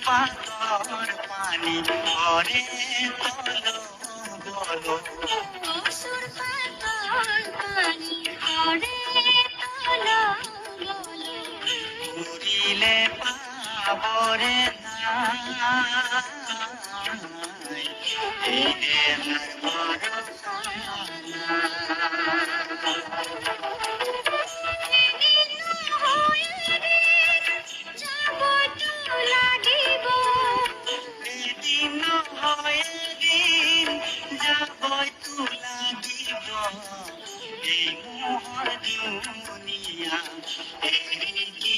পাতৰ পানী পৰে তল গল অসুৰ পাতৰ পানী পৰে তল গল ঘূৰিলে পাবৰে নাই এই দেহৰ ভৰসা এদিন নহয় এদিন যাবইতো লাগিব এই মোহৰ দুনিয়া এৰি কি